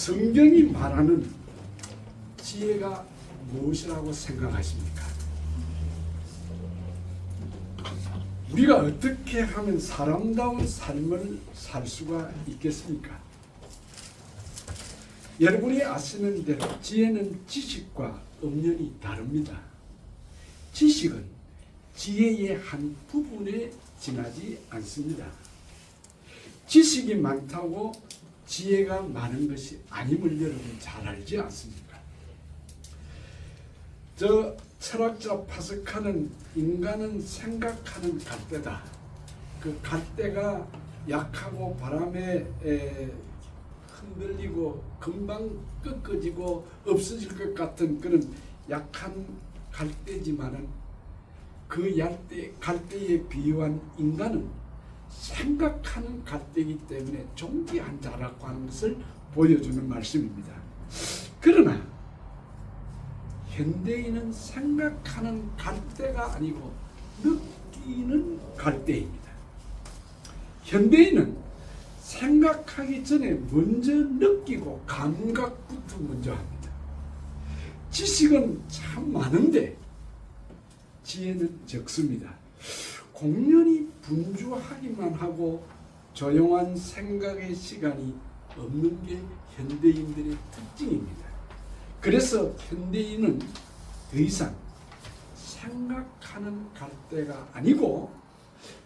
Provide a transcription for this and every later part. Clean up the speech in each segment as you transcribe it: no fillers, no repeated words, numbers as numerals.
성경이 말하는 지혜가 무엇이라고 생각하십니까? 우리가 어떻게 하면 사람다운 삶을 살 수가 있겠습니까? 여러분이 아시는 대로 지혜는 지식과 엄연히 다릅니다. 지식은 지혜의 한 부분에 지나지 않습니다. 지식이 많다고 지혜가 많은 것이 아님을 여러분 잘 알지 않습니까? 저 철학자 파스칼은 인간은 생각하는 갈대다. 그 갈대가 약하고 바람에 흔들리고 금방 꺾어지고 없어질 것 같은 그런 약한 갈대지만은 그 갈대에 비유한 인간은 생각하는 갈대이기 때문에 존귀한 자라고 하는 것을 보여주는 말씀입니다. 그러나 현대인은 생각하는 갈대가 아니고 느끼는 갈대입니다. 현대인은 생각하기 전에 먼저 느끼고 감각부터 먼저 합니다. 지식은 참 많은데 지혜는 적습니다. 공연히 분주하기만 하고 조용한 생각의 시간이 없는 게 현대인들의 특징입니다. 그래서 현대인은 더 이상 생각하는 갈대가 아니고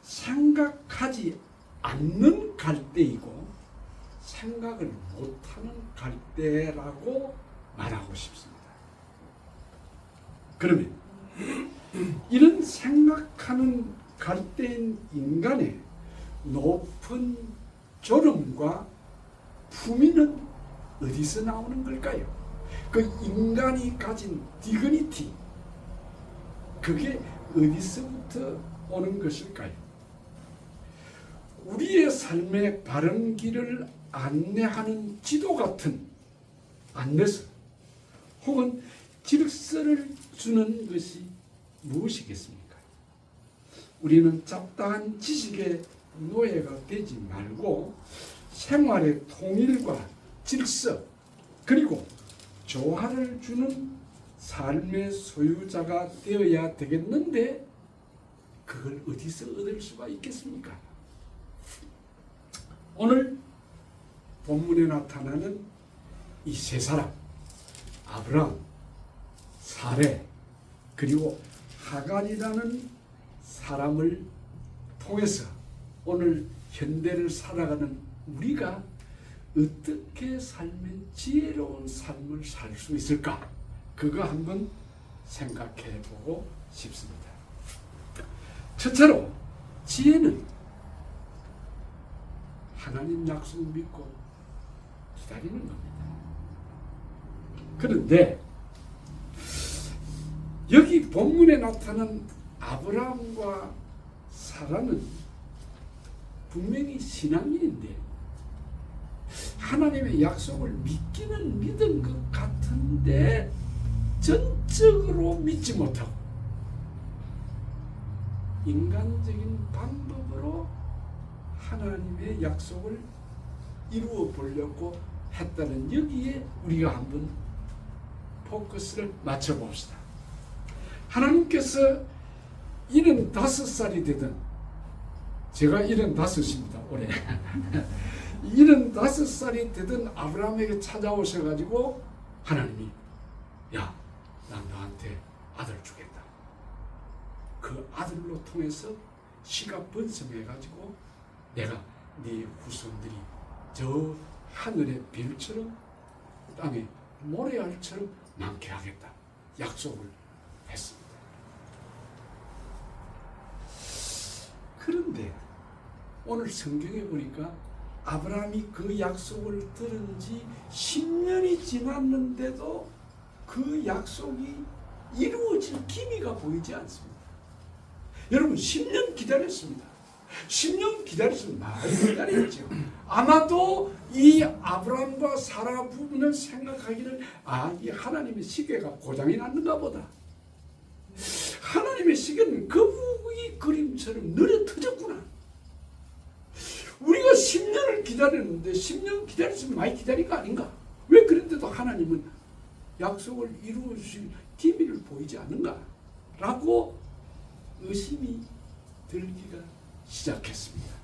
생각하지 않는 갈대이고 생각을 못하는 갈대라고 말하고 싶습니다. 그러면 이런 생각하는 갈대인 인간의 높은 졸음과 품위는 어디서 나오는 걸까요? 그 인간이 가진 디그니티, 그게 어디서부터 오는 것일까요? 우리의 삶의 바른 길을 안내하는 지도 같은 안내서 혹은 질서를 주는 것이 무엇이겠습니까? 우리는 잡다한 지식의 노예가 되지 말고 생활의 통일과 질서 그리고 조화를 주는 삶의 소유자가 되어야 되겠는데 그걸 어디서 얻을 수가 있겠습니까? 오늘 본문에 나타나는 이 세 사람, 아브라함, 사레, 그리고 하갈이라는 사람을 통해서 오늘 현대를 살아가는 우리가 어떻게 살면 지혜로운 삶을 살 수 있을까? 그거 한번 생각해 보고 싶습니다. 첫째로 지혜는 하나님 약속 믿고 기다리는 겁니다. 그런데 여기 본문에 나타난 아브라함과 사라는 분명히 신앙인인데 하나님의 약속을 믿기는 믿은 것 같은데 전적으로 믿지 못하고 인간적인 방법으로 하나님의 약속을 이루어 보려고 했다는 여기에 우리가 한번 포커스를 맞춰봅시다. 하나님께서 75살이 되든 제가 75입니다. 올해 75살이 되든 아브라함에게 찾아오셔가지고 하나님이 야, 난 너한테 아들 주겠다. 그 아들로 통해서 씨가 번성해가지고 내가 네 후손들이 저 하늘의 별처럼 땅에 모래알처럼 많게 하겠다. 약속을 했습니다. 그런데 오늘 성경에 보니까 아브라함이 그 약속을 들은 지 10년이 지났는데도 그 약속이 이루어질 기미가 보이지 않습니다. 여러분 10년 기다렸습니다. 10년 기다렸으면 많이 기다렸죠. 아마도 이 아브라함과 사라 부부는 생각하기를 이 하나님의 시계가 고장이 났는가 보다. 하나님의 시계는 거북이 그림처럼 느려 터졌구나. 우리가 10년을 기다렸는데 10년 기다렸으면 많이 기다린 거 아닌가? 왜 하나님은 약속을 이루어주실 기미를 보이지 않는가? 라고 의심이 들기가 시작했습니다.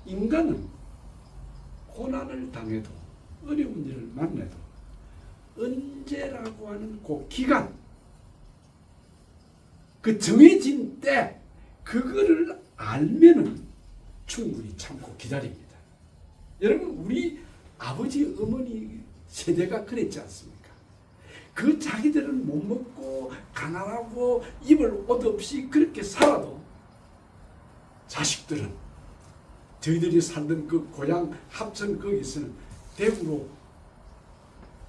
인간은 고난을 당해도 어려운 일을 만나도 언제라고 하는 그 기간, 그 정해진 때 그거를 알면은 충분히 참고 기다립니다. 여러분, 우리 아버지 어머니 세대가 그랬지 않습니까? 그 자기들은 못 먹고 가난하고 입을 옷 없이 그렇게 살아도 자식들은 저희들이 살던 그 고향 합천 거기서는 대구로,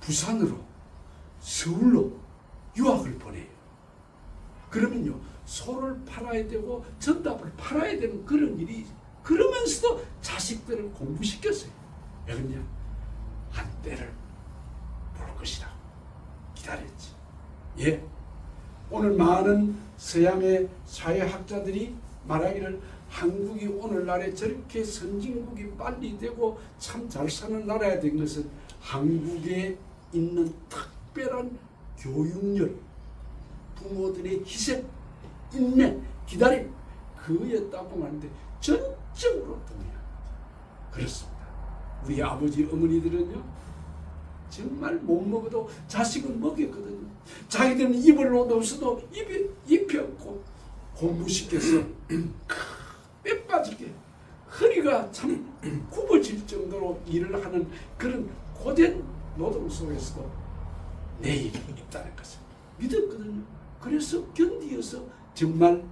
부산으로, 서울로 유학을 보내요. 그러면요, 소를 팔아야 되고 전답을 팔아야 되는 그런 일이, 그러면서도 자식들을 공부시켰어요. 왜 그러냐? 한때를 볼 것이라고 기다렸지. 예, 오늘 많은 서양의 사회학자들이 말하기를 한국이 오늘날에 저렇게 선진국이 빨리 되고 참 잘 사는 나라야 된 것은 한국에 있는 특별한 교육열, 부모들의 희생, 인내, 기다림, 그였다고 하는데 전적으로 동의합니다. 그렇습니다. 우리 아버지 어머니들은요, 정말 못 먹어도 자식은 먹였거든요. 자기들은 입을 옷 없어도 입혀고 공부시켜서 뼈 빠지게 허리가 참 굽어질 정도로 일을 하는 그런 고된 노동 속에서도 내일이 있다는 것을 믿었거든요. 그래서 견디어서 정말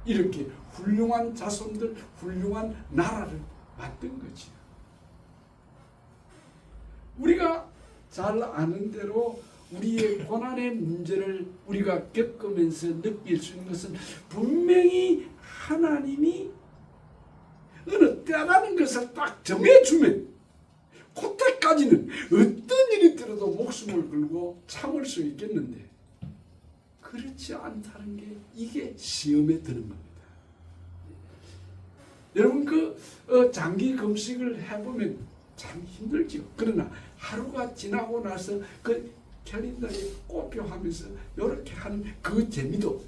이렇게 훌륭한 자손들, 훌륭한 나라를 만든 거지. 우리가 잘 아는 대로 우리의 고난의 문제를 우리가 겪으면서 느낄 수 있는 것은 분명히 하나님이 어느 때라는 것을 딱 정해주면 그때까지는 어떤 일이 들어도 목숨을 걸고 참을 수 있겠는데, 그렇지 않다는 게 이게 시험에 드는 겁니다. 여러분, 장기 금식을 해보면 참 힘들죠. 그러나 하루가 지나고 나서 그 캘린더에 꼽혀하면서 이렇게 하는 그 재미도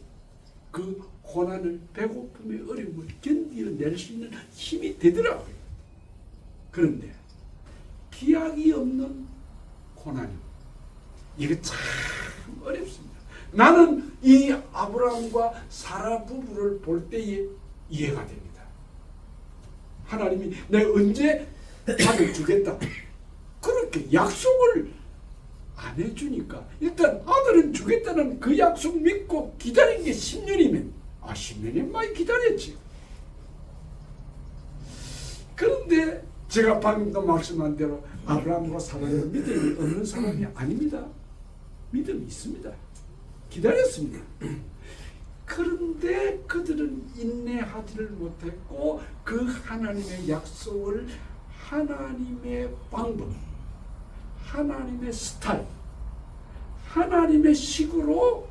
그 고난을, 배고픔의 어려움을 견뎌낼 수 있는 힘이 되더라고요. 그런데 기약이 없는 고난이, 이거 참 어렵습니다. 나는 이 아브라함과 사라 부부를 볼 때에 이해가 됩니다. 하나님이 내가 언제 아들 주겠다 그렇게 약속을 안 해주니까 일단 아들은 주겠다는 그 약속 믿고 기다린 게 10년이면 10년이 많이 기다렸지. 그런데 제가 방금도 말씀한 대로 아브라함과 사라는 믿음이 없는 사람이 아닙니다. 믿음이 있습니다. 기다렸습니다. 그런데 그들은 인내하지를 못했고 그 하나님의 약속을 하나님의 방법, 하나님의 스타일, 하나님의 식으로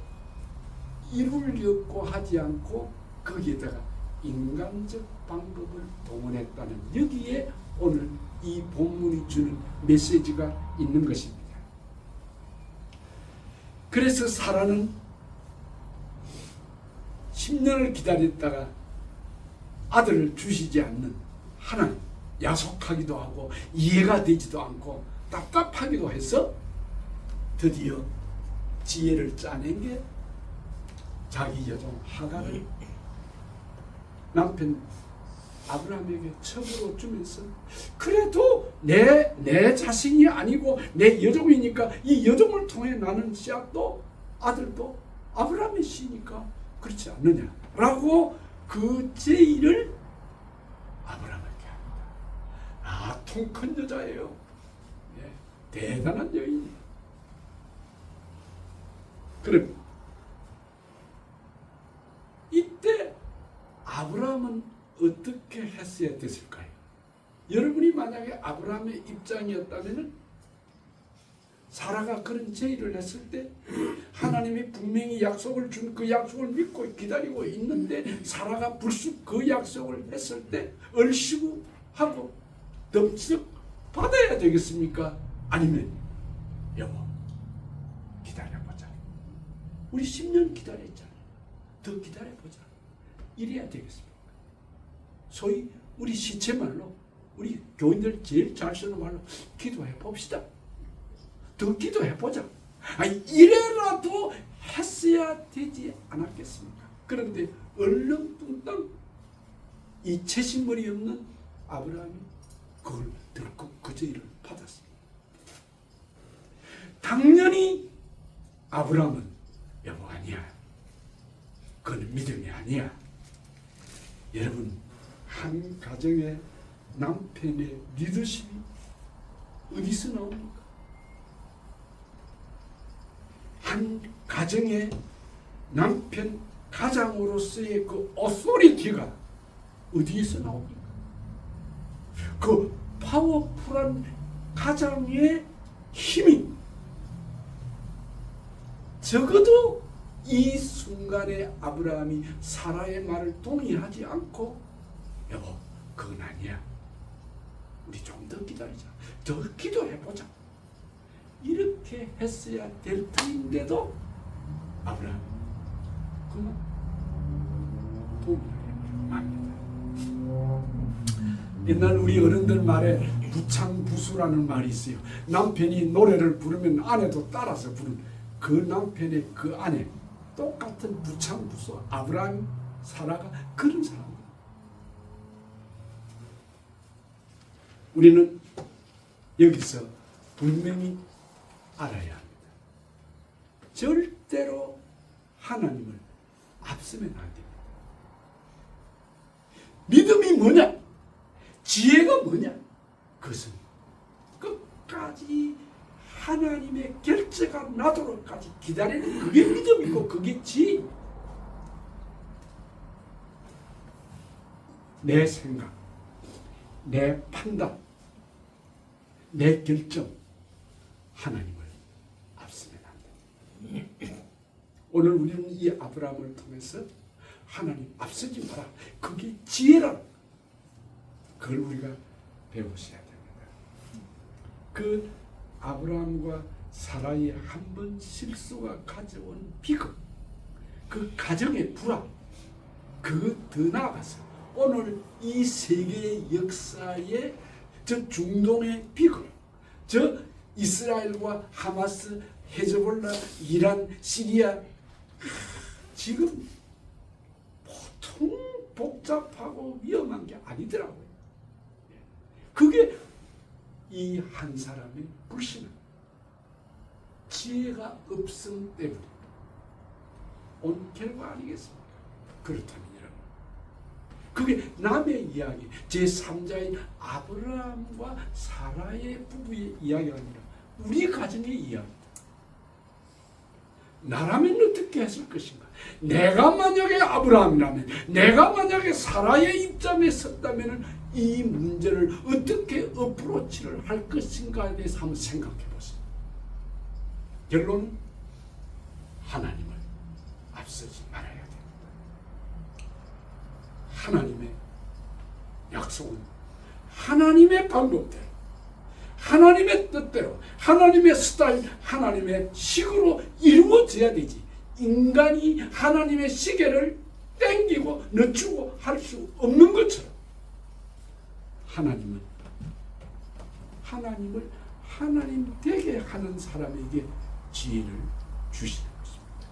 이루려고 하지 않고 거기에다가 인간적 방법을 동원했다는, 여기에 오늘 이 본문이 주는 메시지가 있는 것입니다. 그래서 사라는 10년을 기다렸다가 아들을 주시지 않는 하나님, 야속하기도 하고 이해가 되지도 않고 답답하기도 해서 드디어 지혜를 짜낸 게 자기 여종 하갈을 남편 아브라함에게 첩으로 주면서, 그래도 내 자신이 아니고 내 여종이니까 이 여종을 통해 나는 씨앗도 아들도 아브라함의 씨니까 그렇지 않느냐라고 그 제의를 아브라함에게 합니다. 통 큰 여자예요. 예, 대단한 여인이에요. 그럼 이때 아브라함은 어떻게 했어야 됐을까요? 여러분이 만약에 아브라함의 입장이었다면 사라가 그런 제의를 했을 때 하나님이 분명히 약속을 준 그 약속을 믿고 기다리고 있는데 사라가 불쑥 그 약속을 했을 때 얼씨구 하고 덤쩍 받아야 되겠습니까? 아니면 여보 기다려보자. 우리 10년 기다렸잖아요. 더 기다려보자. 이래야 되겠습니까? 소위 우리 시체말로 우리 교인들 제일 잘 쓰는 말로 기도해 봅시다. 더 기도해 보자. 이래라도 했어야 되지 않았겠습니까? 그런데 얼렁뚱땅 이 채신머리 없는 아브라함이 그걸 듣고 그저 일을 받았습니다. 당연히 아브라함은 여보 아니야. 그건 믿음이 아니야. 여러분 한 가정의 남편의 리더십이 어디서 나옵니까? 한 가정의 남편 가장으로서의 그 오소리티가 어디에서 나옵니까? 그 파워풀한 가장의 힘이 적어도 이 순간에 아브라함이 사라의 말을 동의하지 않고 여보 그건 아니야. 우리 좀 더 기다리자. 더 기도해보자. 이렇게 했어야 될 터인데도 아브라함 그만 동의를 합니다. 옛날 우리 어른들 말에 부창부수라는 말이 있어요. 남편이 노래를 부르면 아내도 따라서 부르는 그 남편의 그 아내 똑같은 부창부수 아브라함 사라가 그런 사람입니다. 우리는 여기서 분명히 알아야 합니다. 절대로 하나님을 앞서면 안 됩니다. 믿음이 뭐냐? 지혜가 뭐냐? 그것은 끝까지 하나님의 결제가 나도록까지 기다리는 그게 믿음이고 그게 지혜. 내 생각, 내 판단, 내 결정 하나님을 앞서면 안 됩니다. 오늘 우리는 이 아브라함을 통해서 하나님 앞서지 마라. 그게 지혜라. 그걸 우리가 배우셔야 됩니다. 그 아브라함과 사라의 한 번 실수가 가져온 비극, 그 가정의 불화, 그 더 나아가서 오늘 이 세계의 역사의 저 중동의 비극, 저 이스라엘과 하마스, 헤즈볼라, 이란, 시리아 지금 보통 복잡하고 위험한 게 아니더라고요. 그게 이 한 사람의 불신은 지혜가 없음 때문에 온 결과 아니겠습니까? 그렇다면 여러분, 그게 남의 이야기, 제3자인 아브라함과 사라의 부부의 이야기가 아니라 우리 가정의 이야기다. 나라면 어떻게 했을 것인가? 내가 만약에 아브라함이라면, 내가 만약에 사라의 입장에 섰다면 이 문제를 어떻게 어프로치를 할 것인가에 대해서 한번 생각해 보세요. 결론은 하나님을 앞서지 말아야 됩니다. 하나님의 약속은 하나님의 방법대로, 하나님의 뜻대로, 하나님의 스타일, 하나님의 식으로 이루어져야 되지. 인간이 하나님의 시계를 땡기고 늦추고 할 수 없는 것처럼 하나님을 하나님 되게 하는 사람에게 지혜를 주시는 것입니다.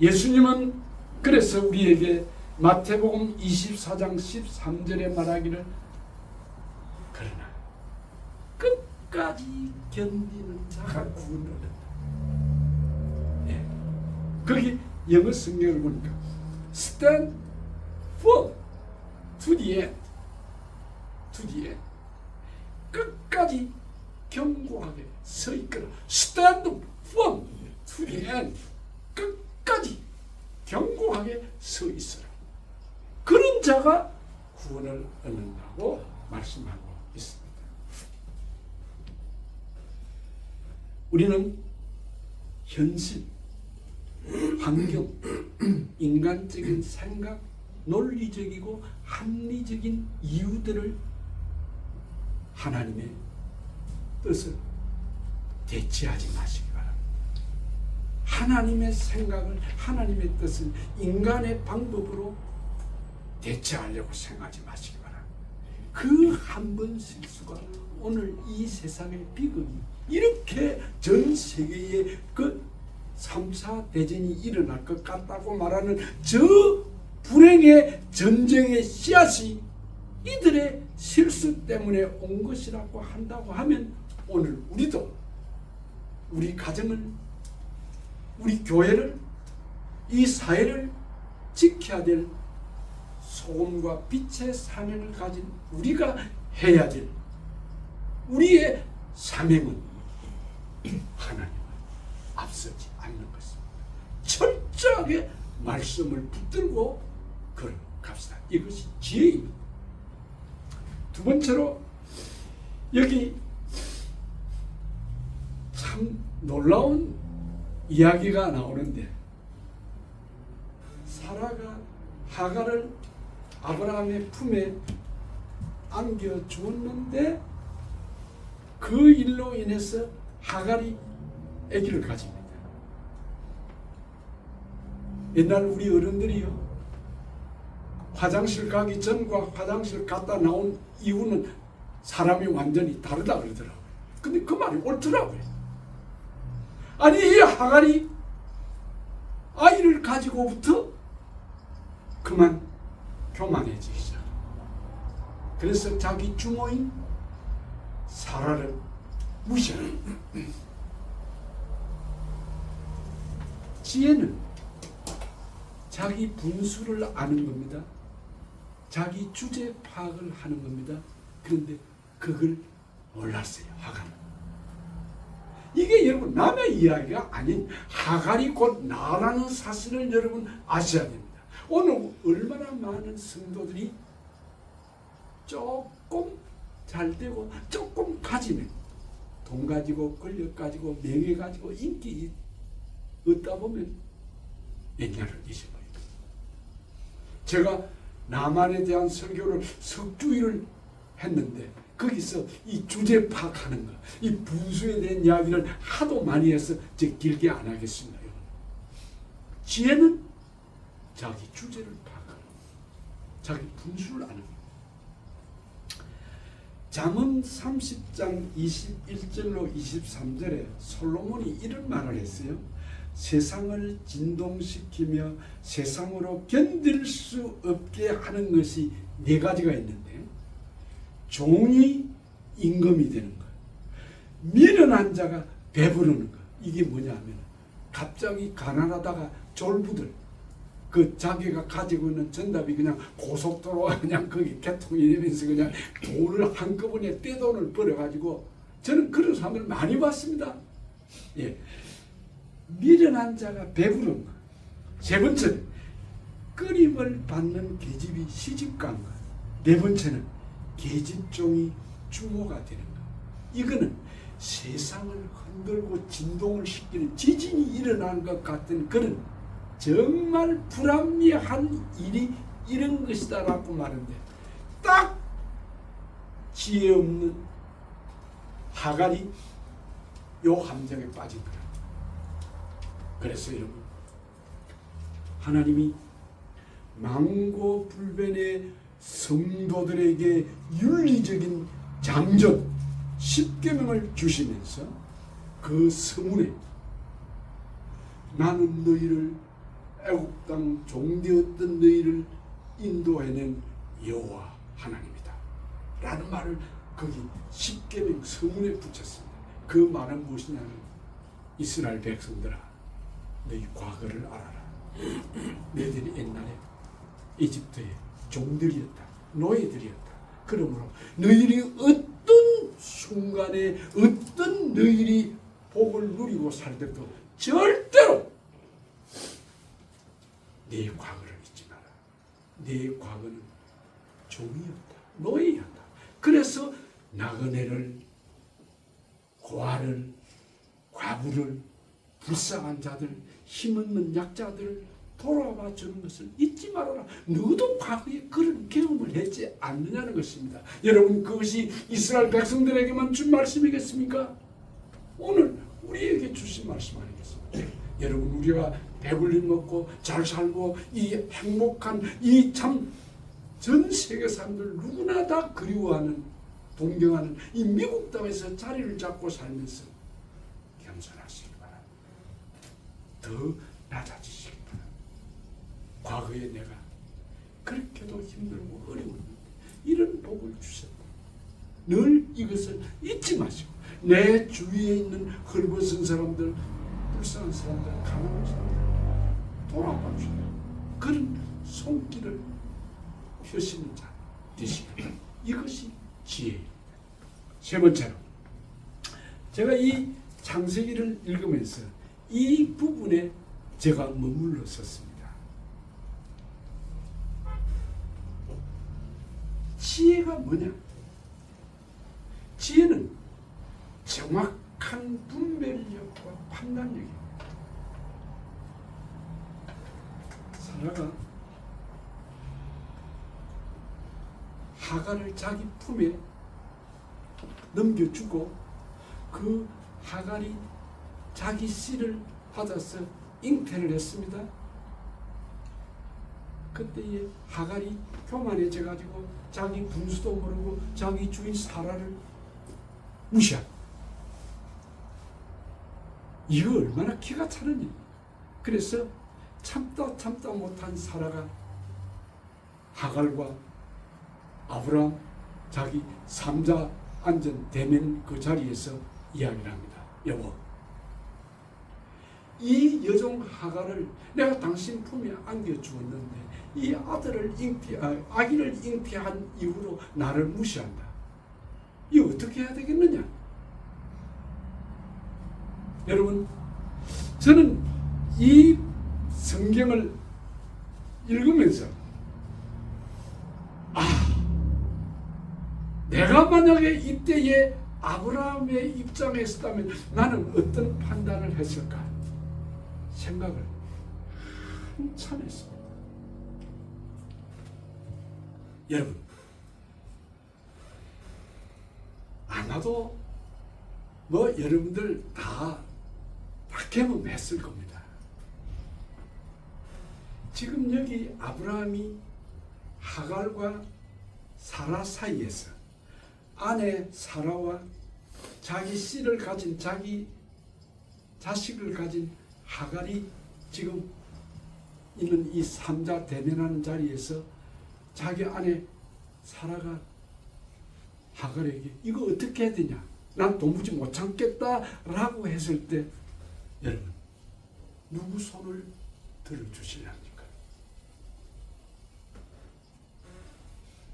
예수님은 그래서 우리에게 마태복음 24장 13절에 말하기를 그러나 끝까지 견디는 자가 구원을 얻는다. 예. 거기 영어 성경을 보니까 stand firm to the end. to the end. 끝까지 견고하게 서 있거라. stand firm to the end. 끝까지 견고하게 서 있어라. 그런 자가 구원을 얻는다고 말씀하고 있습니다. 우리는 현실, 환경, 인간적인 생각, 논리적이고 합리적인 이유들을 하나님의 뜻을 대체하지 마시기 바랍니다. 하나님의 생각을, 하나님의 뜻을 인간의 방법으로 대체하려고 생각하지 마시기 바랍니다. 그 한 번 실수가 오늘 이 세상의 비극이 이렇게 전 세계에 그 3차 대전이 일어날 것 같다고 말하는 저 불행의 전쟁의 씨앗이 이들의 실수 때문에 온 것이라고 한다고 하면 오늘 우리도 우리 가정을, 우리 교회를, 이 사회를 지켜야 될 소금과 빛의 사명을 가진 우리가 해야 될 우리의 사명은 하나님을 앞서지 않는 것입니다. 철저하게 말씀을 붙들고 걸어갑시다. 이것이 지혜입니다. 두 번째로 여기 참 놀라운 이야기가 나오는데 사라가 하갈을 아브라함의 품에 안겨 주었는데 그 일로 인해서 하갈이 아기를 가집니다. 옛날 우리 어른들이요, 화장실 가기 전과 화장실 갔다 나온 이후는 사람이 완전히 다르다 그러더라고요. 근데 그 말이 옳더라고요. 아니 이 하갈이 아이를 가지고부터 그만 교만해지기 시작. 그래서 자기 주모인 사라를 무시하는. 지혜는 자기 분수를 아는 겁니다. 자기 주제 파악을 하는 겁니다. 그런데 그걸 몰랐어요, 하갈은. 이게 여러분 남의 이야기가 아닌 하갈이 곧 나라는 사실을 여러분 아셔야 됩니다. 오늘 얼마나 많은 성도들이 조금 잘 되고 조금 가지면 돈 가지고 권력 가지고 명예 가지고 인기 얻다 보면 옛날을 잊어버립니다. 제가 남한에 대한 설교를 석주일을 했는데 거기서 이 주제 파악하는 거, 이 분수에 대한 이야기를 하도 많이 해서 제가 길게 안 하겠습니다. 지혜는 자기 주제를 파악하는, 자기 분수를 아는 거. 잠언 30장 21절로 23절에 솔로몬이 이런 말을 했어요. 세상을 진동시키며 세상으로 견딜 수 없게 하는 것이 네 가지가 있는데, 종이 임금이 되는 것, 미련한 자가 배부르는 것. 이게 뭐냐면 갑자기 가난하다가 졸부들, 그 자기가 가지고 있는 전답이 그냥 고속도로가 그냥 거기 개통이 되면서 그냥 돈을 한꺼번에 떼돈을 벌어가지고, 저는 그런 사람을 많이 봤습니다. 예. 미련한 자가 배부른 것. 세 번째는 끊임을 받는 계집이 시집간 것. 네 번째는 계집종이 주모가 되는 것. 이거는 세상을 흔들고 진동을 시키는 지진이 일어나는 것 같은 그런 정말 불합리한 일이 이런 것이다라고 말하는데, 딱 지혜 없는 하갈이 요 함정에 빠진 거예요. 그래서 여러분, 하나님이 망고불변의 성도들에게 윤리적인 장전 10계명을 주시면서 그 서문에 나는 너희를 애국 땅 종되었던 너희를 인도해낸 여호와 하나님이다 라는 말을 거기 10계명 서문에 붙였습니다. 그 말은 무엇이냐면, 이스라엘 백성들아, 너희 과거를 알아라. 너희들이 옛날에 이집트의 종들이었다, 노예들이었다. 그러므로 너희들이 어떤 순간에 어떤 너희들이 복을 누리고 살더라도 절대로 내 과거를 잊지 마라. 내 과거는 종이었다, 노예였다. 그래서 나그네를, 고아를, 과부를, 불쌍한 자들, 힘없는 약자들을 돌아와 주는 것을 잊지 말아라. 누구도 과거에 그런 경험을 했지 않느냐는 것입니다. 여러분, 그것이 이스라엘 백성들에게만 준 말씀이겠습니까? 오늘 우리에게 주신 말씀 아니겠습니까? 여러분, 우리가 배불리 먹고 잘 살고 이 행복한 이 참 전 세계 사람들 누구나 다 그리워하는 동경하는 이 미국 땅에서 자리를 잡고 살면서 겸손하시기 바랍니다. 더 낮아지시기 바랍니다. 과거에 내가 그렇게도 힘들고 어려웠는데 이런 복을 주셨다. 늘 이것을 잊지 마시고 내 주위에 있는 헐벗은 사람들, 불쌍한 사람들, 가난한 사람들 돌아봐 주시다. 그런 손길을 펴시는 자 되시기. 이것이 지혜입니다. 세 번째로, 제가 이 창세기를 읽으면서 이 부분에 제가 머물렀었습니다. 지혜가 뭐냐? 지혜는 정확한 분별력과 판단력입니다. 사라가 하갈을 자기 품에 넘겨주고 그 하갈이 자기 씨를 받아서 잉태를 했습니다. 그때에 하갈이 교만해져가지고 자기 분수도 모르고 자기 주인 사라를 무시한. 이거 얼마나 기가 차는 일. 그래서 참다 못한 사라가 하갈과 아브라함 자기 삼자 앉은 대면 그 자리에서 이야기를 합니다. 여보, 이 여종 하갈을 내가 당신 품에 안겨주었는데 이 아기를 잉태한 이후로 나를 무시한다. 이거 어떻게 해야 되겠느냐? 여러분, 저는 이 성경을 읽으면서 내가 만약에 이때에 아브라함의 입장에 있었다면 나는 어떤 판단을 했을까 생각을 한참 했습니다. 여러분, 아마도 여러분들 다 경험했을 겁니다. 지금 여기 아브라함이 하갈과 사라 사이에서 아내 사라와 자기 씨를 가진 자기 자식을 가진 하갈이 지금 있는 이 삼자 대면하는 자리에서 자기 아내 사라가 하갈에게 이거 어떻게 해야 되냐, 난 도무지 못 참겠다라고 했을 때 여러분, 누구 손을 들어주실랍니까?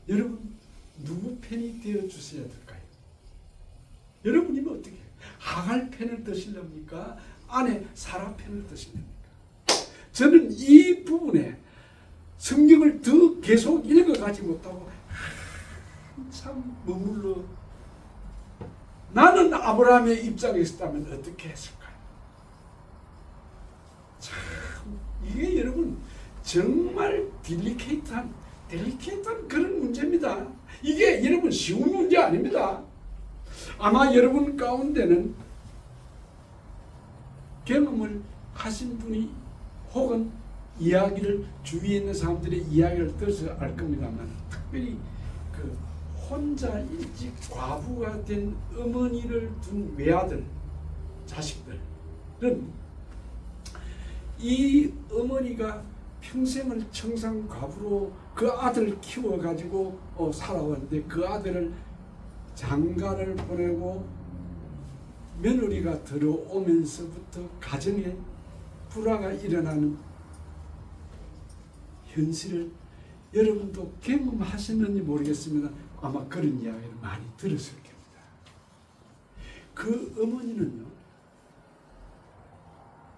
여러분, 누구 편이 되어주셔야 될까요? 여러분이면 어떻게 해요? 하갈 편을 드시렵니까? 아내 사라 편을 드시렵니까? 저는 이 부분에 성경을 더 계속 읽어가지 못하고 한참 머물러 나는 아브라함의 입장에 있었다면 어떻게 했을까요? 참 이게 여러분 정말 딜리케이트한 그런 문제입니다. 이게 여러분 쉬운 문제 아닙니다. 아마 여러분 가운데는 경험을 하신 분이 혹은 이야기를 주위에 있는 사람들의 이야기를 들어서 알 겁니다만, 특별히 그 혼자 일찍 과부가 된 어머니를 둔 외아들 자식들은 이 어머니가 평생을 청산 과부로 그 아들을 키워가지고 살아왔는데 그 아들을 장가를 보내고 며느리가 들어오면서부터 가정에 불화가 일어나는 현실을 여러분도 경험하셨는지 모르겠습니다. 아마 그런 이야기를 많이 들었을 겁니다. 그 어머니는요,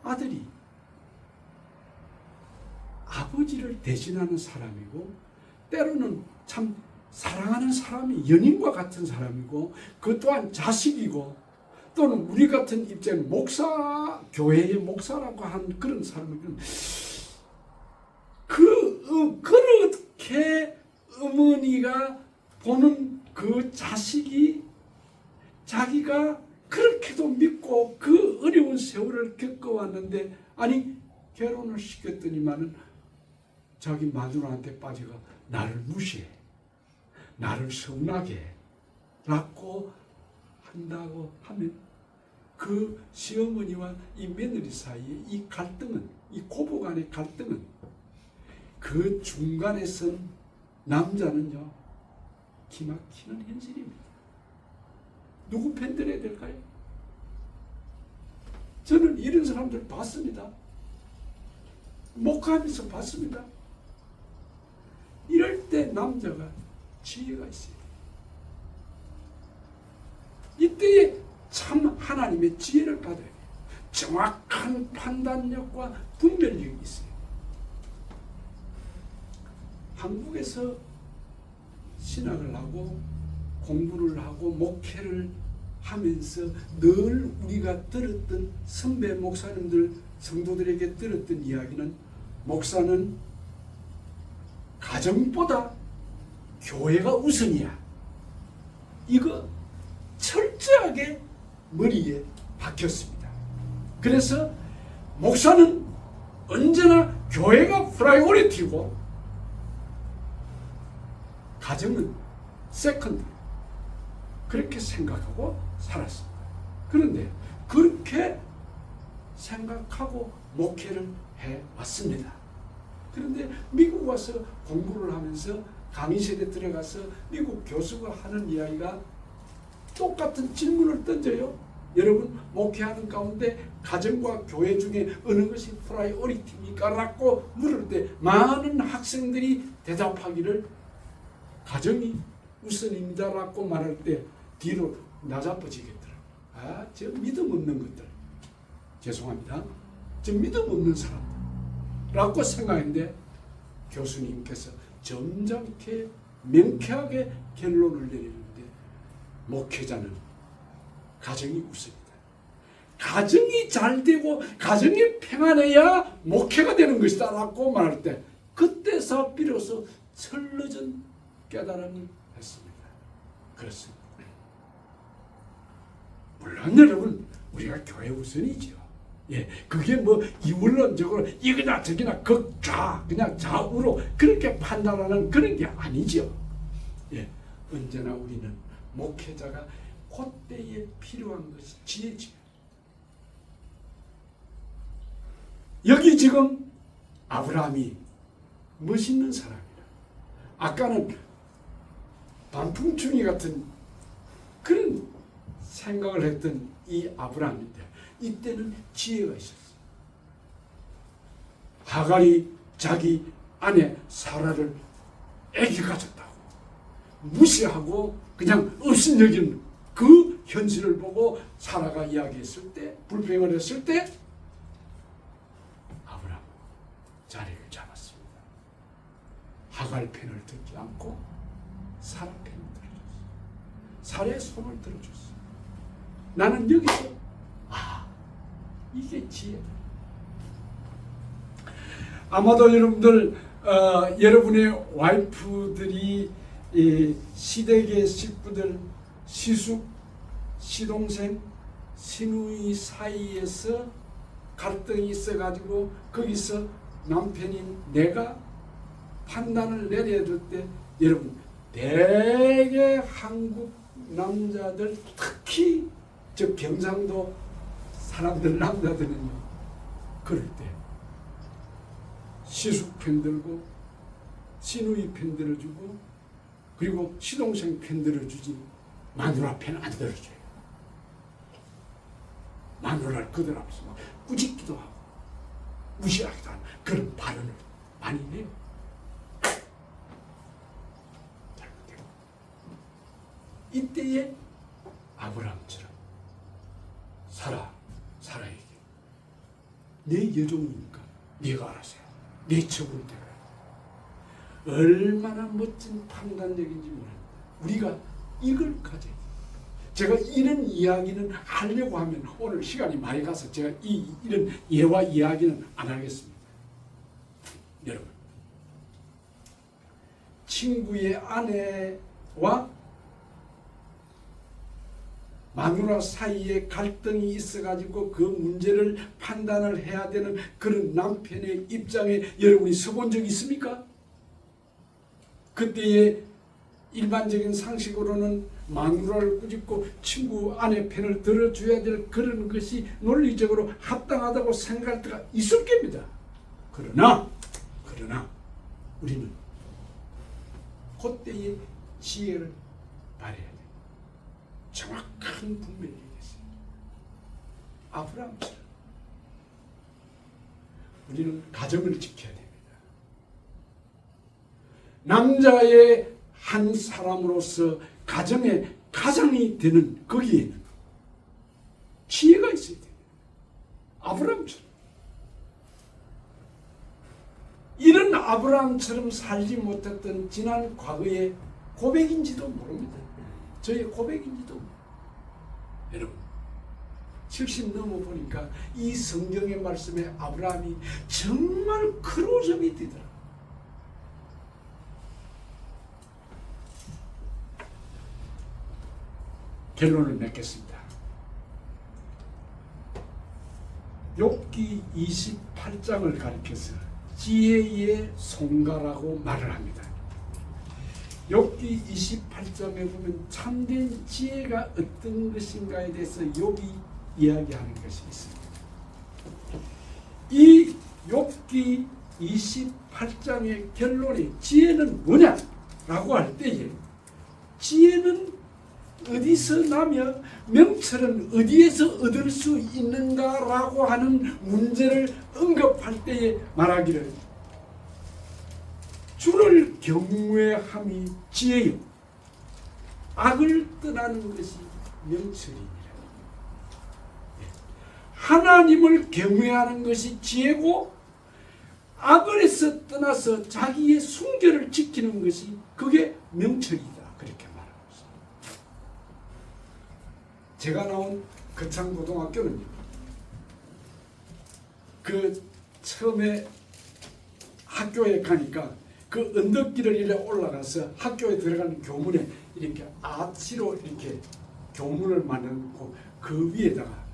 아들이 아버지를 대신하는 사람이고 때로는 참 사랑하는 사람이 연인과 같은 사람이고 그 또한 자식이고 또는 우리 같은 입장 교회의 목사라고 한 그런 사람은 그렇게 어머니가 보는 그 자식이 자기가 그렇게도 믿고 그 어려운 세월을 겪어왔는데, 아니 결혼을 시켰더니만은 자기 마누라한테 빠져가 나를 무시해, 나를 서운하게 라고 한다고 하면, 그 시어머니와 이 며느리 사이에 이 갈등은, 이 고부간의 갈등은, 그 중간에 선 남자는요 기막히는 현실입니다. 누구 편 들어야 될까요? 저는 이런 사람들 봤습니다. 목하면서 봤습니다. 이럴 때 남자가 지혜가 있어요. 이때에 참 하나님의 지혜를 받아야 돼요. 정확한 판단력과 분별력이 있어요. 한국에서 신학을 하고 공부를 하고 목회를 하면서 늘 우리가 들었던 선배 목사님들, 성도들에게 들었던 이야기는, 목사는 가정보다 교회가 우선이야. 이거 철저하게 머리에 박혔습니다. 그래서 목사는 언제나 교회가 프라이오리티고 가정은 세컨드, 그렇게 생각하고 살았습니다. 그런데 그렇게 생각하고 목회를 해왔습니다. 그런데 미국 와서 공부를 하면서 강의실에 들어가서 미국 교수가 하는 이야기가 똑같은 질문을 던져요. 여러분, 목회하는 가운데 가정과 교회 중에 어느 것이 프라이오리티입니까? 라고 물을 때 많은 학생들이 대답하기를 가정이 우선입니다 라고 말할 때 뒤로 나자빠지겠더라고요. 아, 저 믿음 없는 것들, 죄송합니다, 저 믿음 없는 사람들 라고 생각했는데, 교수님께서 점잖게 명쾌하게 결론을 내리는데, 목회자는 가정이 우선이다. 가정이 잘 되고 가정이 평안해야 목회가 되는 것이다 라고 말할 때, 그때서 비로소 철러진 깨달음을 했습니다. 그렇습니다. 물론 여러분, 우리가 교회 우선이죠. 예, 그게 뭐 이원론적으로 이거나 저거나 극좌, 그냥 좌우로 그렇게 판단하는 그런 게 아니죠. 예, 언제나 우리는 목회자가 그때에 필요한 것이 지혜죠. 여기 지금 아브라함이 멋있는 사람이라. 아까는 단풍충이 같은 그런 생각을 했던 이 아브라함인데, 이때는 지혜가 있었어요. 하갈이 자기 아내 사라를 애기 가졌다고 무시하고 그냥 없인 여기는 그 현실을 보고 사라가 이야기했을 때, 불평을 했을 때 아브라함 자리를 잡았습니다. 하갈 편을 듣지 않고 사라 편을 들어줬어요. 사라의 손을 들어줬어요. 나는 여기서 이게 지혜다. 아마도 여러분들 여러분의 와이프들이 시댁의 식구들, 시숙, 시동생, 시누이 사이에서 갈등이 있어가지고 거기서 남편인 내가 판단을 내려야 될 때, 여러분 대개 한국 남자들, 특히 저 경상도 사람들, 남자들은요, 그럴 때 시숙 편 들고 시누이 편 들어주고 그리고 시동생 편 들어주지 마누라 편 안 들어줘요. 마누라를 그들 앞에서 막 꾸짖기도 하고 무시하기도 하는 그런 발언을 많이 해요. 잘못해요. 이때에 아브라함처럼 사라에게 내 여종이니까 네가 알아서 해. 네 처분대로 해. 얼마나 멋진 판단력인지 모릅니다. 우리가 이걸 가져야 돼요. 제가 이런 이야기는 하려고 하면 오늘 시간이 많이 가서 제가 이런 예와 이야기는 안 하겠습니다. 여러분, 친구의 아내와 마누라 사이에 갈등이 있어가지고 그 문제를 판단을 해야 되는 그런 남편의 입장에 여러분이 서본 적 있습니까? 그때의 일반적인 상식으로는 마누라를 꾸짖고 친구 아내 편을 들어줘야 될 그런 것이 논리적으로 합당하다고 생각할 때가 있을 겁니다. 그러나 우리는 그때의 지혜를 발휘해야 돼요. 정확한 분별이 있어요. 아브라함처럼 우리는 가정을 지켜야 됩니다. 남자의 한 사람으로서 가정의 가장이 되는 거기에는 지혜가 있어야 돼요. 아브라함처럼. 이런 아브라함처럼 살지 못했던 지난 과거의 고백인지도 모릅니다. 저의 고백인지도 모릅니다. 여러분 70 넘어 보니까 이 성경의 말씀에 아브라함이 정말 크로점이 되더라. 결론을 맺겠습니다. 욥기 28장을 가리켜서 지혜의 송가라고 말을 합니다. 욥기 28장에 보면 참된 지혜가 어떤 것인가에 대해서 욥이 이야기하는 것이 있습니다. 이 욥기 28장의 결론이 지혜는 뭐냐라고 할 때에 지혜는 어디서 나며 명철은 어디에서 얻을 수 있는가라고 하는 문제를 언급할 때에 말하기를 주를 경외함이 지혜요 악을 떠나는 것이 명철이니라. 하나님을 경외하는 것이 지혜고 악을에서 떠나서 자기의 순결을 지키는 것이 그게 명철이다. 그렇게 말하고 있습니다. 제가 나온 거창고등학교는요. 그 처음에 학교에 가니까 그 언덕길을 이렇게 올라가서 학교에 들어가는 교문에 이렇게 아치로 이렇게 교문을 만들고 그 위에다가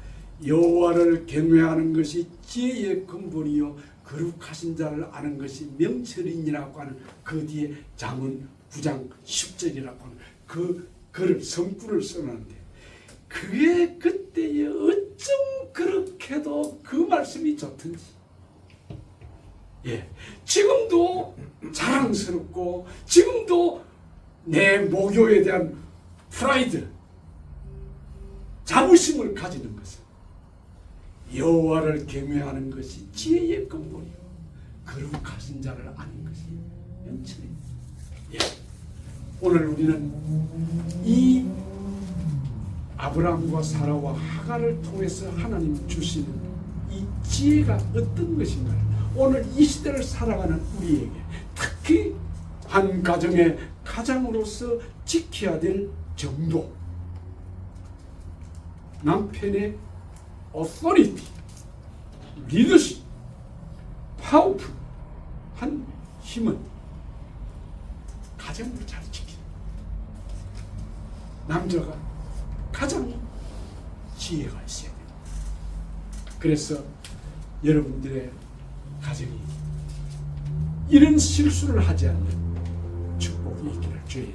여호와를 경외하는 것이 지혜의 근본이요 거룩하신 자를 아는 것이 명철이니라고 하는 그 뒤에 잠언 9장 10절이라고 하는 그 글을 성구를 써놨는데 그게 그때에 어쩜 그렇게도 그 말씀이 좋던지 지금도 자랑스럽고 지금도 내 모교에 대한 프라이드 자부심을 가지는 것은 여호와를 경외하는 것이 지혜의 근본이요 거룩하신 자를 아는 것이 명철입니다. 오늘 우리는 이 아브라함과 사라와 하갈을 통해서 하나님 주시는 이 지혜가 어떤 것인가를 오늘 이 시대를 살아가는 우리에게 특히 한 가정의 가장으로서 지켜야 될 정도 남편의 authority, 리더십, 파워풀한 힘은 가정을 잘 지키는 남자가 가장 지혜가 있어야 됩니다. 그래서 여러분들의 가정이 이런 실수를 하지 않는 축복이 있기를 주의